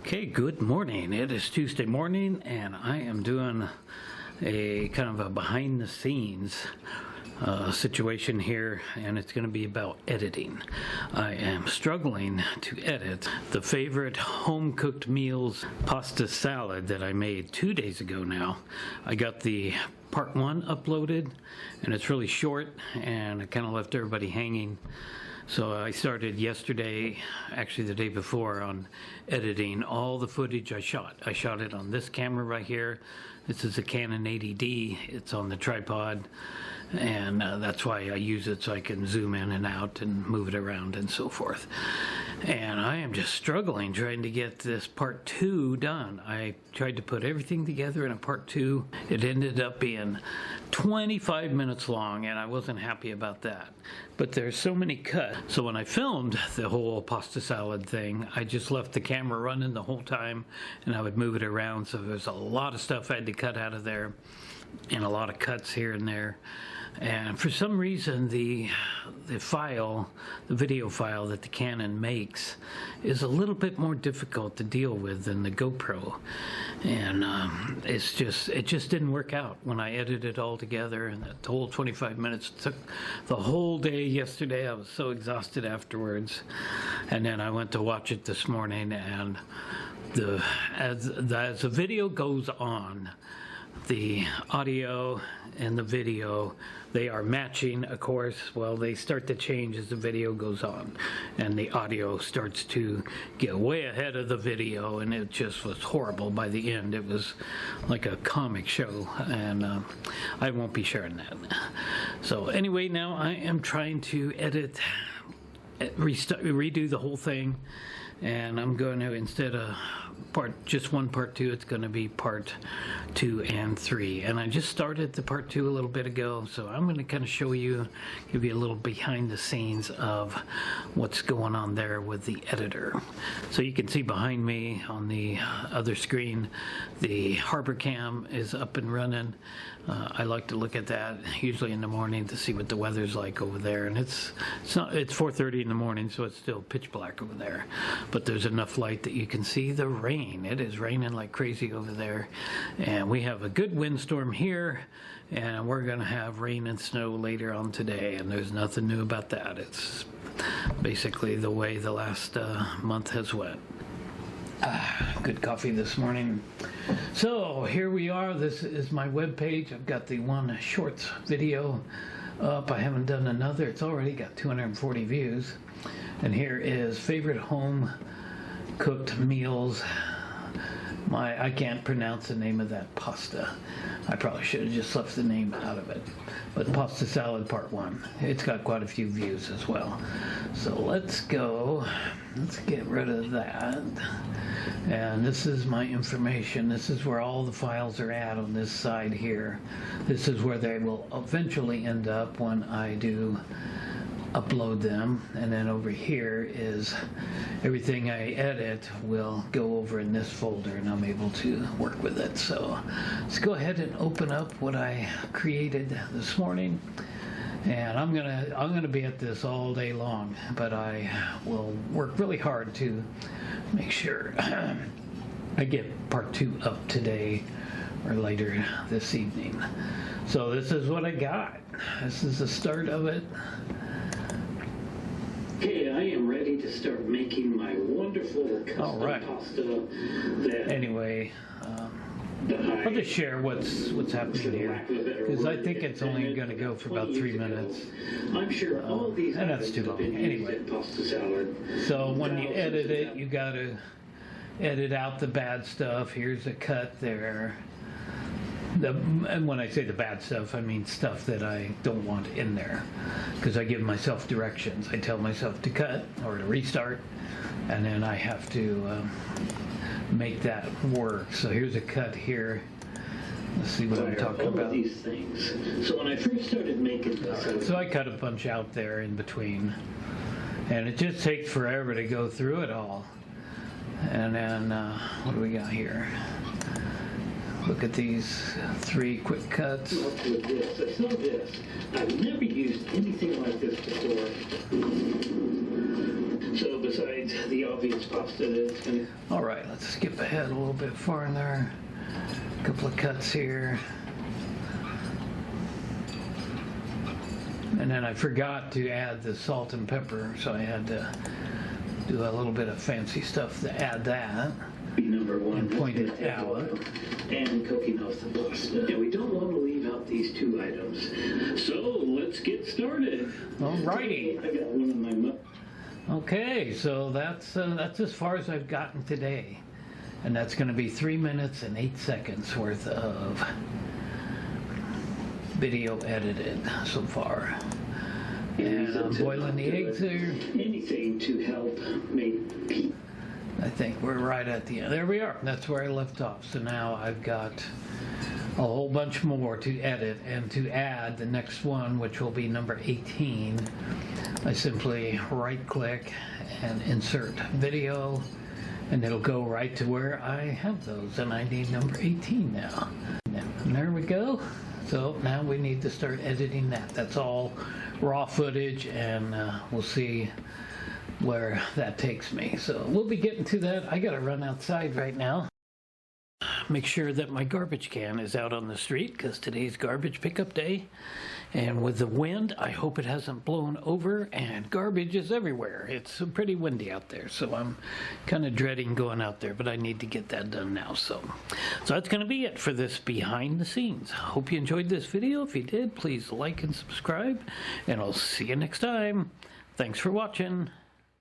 Okay, good morning. It is Tuesday morning and I am doing a kind of a behind the scenes situation here, and it's going to be about editing. I am struggling to edit the favorite home cooked meals pasta salad that I made 2 days ago now. I got the part 1 uploaded and it's really short and it kind of left everybody hanging. So I started yesterday, actually the day before, on editing all the footage I shot. I shot it on this camera right here. This is a Canon 80D. It's on the tripod, and that's why I use it, so I can zoom in and out and move it around and so forth. And I am just struggling trying to get this part 2 done. I tried to put everything together in a part 2. It ended up being 25 minutes long, and I wasn't happy about that. But there's so many cuts. So when I filmed the whole pasta salad thing, I just left the camera running the whole time, and I would move it around. So there's a lot of stuff I had to cut out of there, and a lot of cuts here and there. And for some reason, the file, the video file that the Canon makes, is a little bit more difficult to deal with than the GoPro. And it just didn't work out when I edited it all together. And that whole 25 minutes took the whole day yesterday. I was so exhausted afterwards. And then I went to watch it this morning, and as the video goes on, the audio and the video, they are matching, of course. Well, they start to change as the video goes on, and the audio starts to get way ahead of the video, and it just was horrible by the end. It was like a comic show, and I won't be sharing that. So anyway, now I am trying to edit, redo the whole thing, and I'm going to, instead of just one part 2, it's going to be part 2 and 3. And I just started the part 2 a little bit ago, so I'm going to kind of show you, give you a little behind the scenes of what's going on there with the editor. So you can see behind me on the other screen, the Harbor Cam is up and running. I like to look at that usually in the morning to see what the weather's like over there, and it's 4:30 in the morning, so it's still pitch black over there, but there's enough light that you can see the rain. It is raining like crazy over there, and we have a good windstorm here, and we're gonna have rain and snow later on today, and there's nothing new about that. It's basically the way the last month has went. Good coffee this morning. So here we are. This is my webpage. I've got the one shorts video up. I haven't done another. It's already got 240 views. And here is favorite home cooked meals. I can't pronounce the name of that pasta. I probably should have just left the name out of it. But pasta salad part 1. It's got quite a few views as well. So let's go. Let's get rid of that. And this is my information. This is where all the files are at on this side here. This is where they will eventually end up when I do upload them. And then over here is everything I edit will go over in this folder, and I'm able to work with it. So let's go ahead and open up what I created this morning. And I'm gonna be at this all day long, but I will work really hard to make sure I get part 2 up today or later this evening. So this is what I got. This is the start of it. Okay, I am ready to start making my wonderful custom pasta. Anyway, I'll just share what's happening here, because I think it's only going to go for about 3 minutes. I'm sure all these and that's too long. Anyway, pasta salad. So when you edit it, you got to edit out the bad stuff. Here's a cut there. And when I say the bad stuff, I mean stuff that I don't want in there, because I give myself directions. I tell myself to cut or to restart, and then I have to make that work. So here's a cut here. Let's see what I'm talking about. These things. So when I first started making this, so I cut a bunch out there in between, and it just takes forever to go through it all. And then what do we got here? Look at these 3 quick cuts. With this, I saw this. I've never used anything like this before. So besides the obvious pasta that it's going to... All right, let's skip ahead a little bit farther. A couple of cuts here. And then I forgot to add the salt and pepper, so I had to do a little bit of fancy stuff to add that. Number one, And point it out. And cooking off the pasta. And we don't want to leave out these two items. So let's get started. All righty. I got one in my mouth. Okay, so that's as far as I've gotten today. And that's going to be 3 minutes and 8 seconds worth of video edited so far. And I'm boiling the eggs here. Anything to help make peace. I think we're right at the end. There we are. That's where I left off. So now I've got a whole bunch more to edit and to add the next one, which will be number 18. I simply right click and insert video, and it'll go right to where I have those, and I need number 18 now. And there we go. So now we need to start editing that. That's all raw footage, and we'll see where that takes me. So we'll be getting to that. I gotta run outside right now. Make sure that my garbage can is out on the street because today's garbage pickup day. And with the wind, I hope it hasn't blown over, and garbage is everywhere. It's pretty windy out there, so I'm kind of dreading going out there, but I need to get that done now. So that's going to be it for this behind the scenes. Hope you enjoyed this video. If you did, please like and subscribe, and I'll see you next time. Thanks for watching.